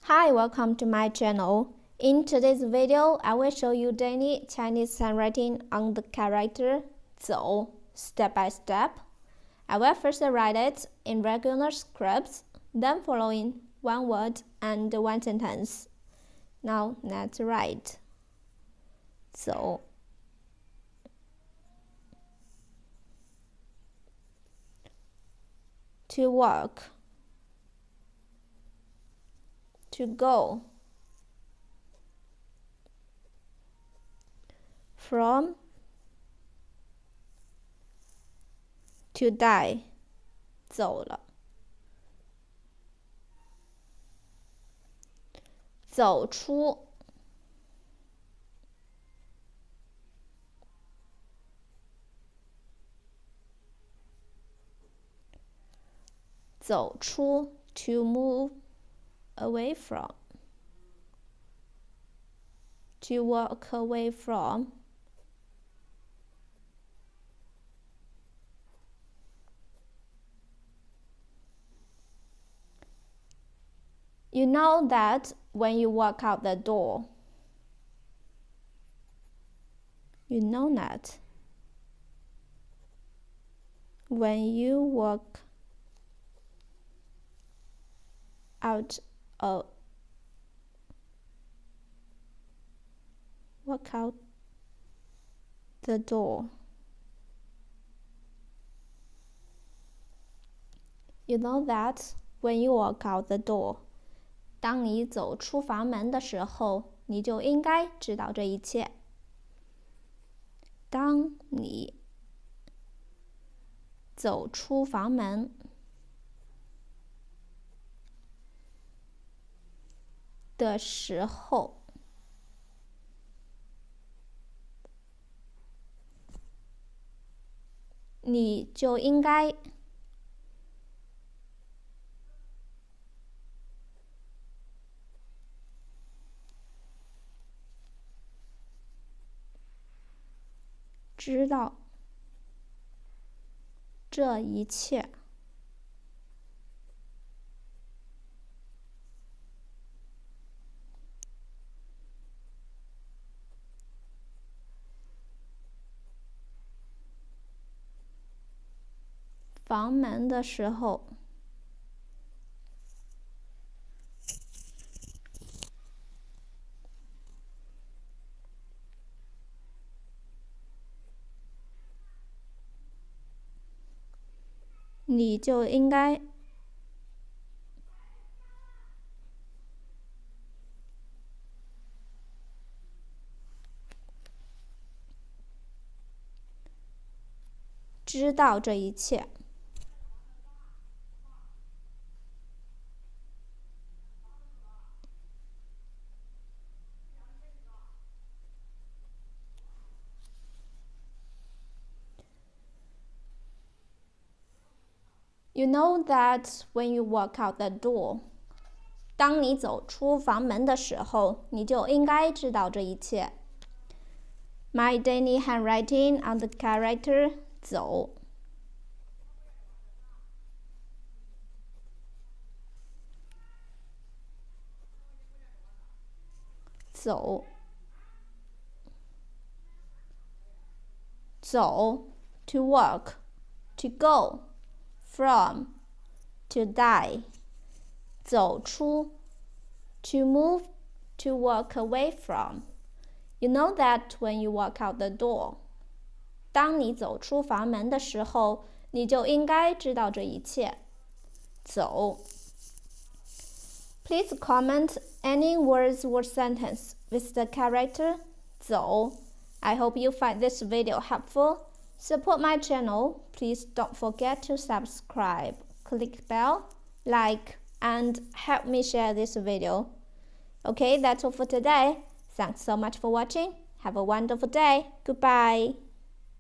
Hi, welcome to my channel. In today's video, I will show you daily Chinese handwriting on the character 走 step by step. I will first write it in regular scripts, then following one word and one sentence. Now let's write 走 to work, to go, from, to die 走了，走出，走出 to move away from, to walk away from, you know that when you walk out the door. You know that when you walk out the door. You know that when you walk out the door. 当你走出房门的时候，你就应该知道这一切。当你走出房门的时候，你就应该知道这一切。房门的时候，你就应该知道这一切。You know that when you walk out the door. 当你走出房门的时候，你就应该知道这一切。My daily handwriting on the character 走。走 to work, to go, from, to die, 走出 to move, to walk away from. You know that when you walk out the door. 当你走出房门的时候，你就应该知道这一切。走 Please comment any words or sentence with the character 走. I hope you find this video helpful. Support my channel. Please don't forget to subscribe, click bell, like, and help me share this video. Okay, that's all for today. Thanks so much for watching. Have a wonderful day. Goodbye.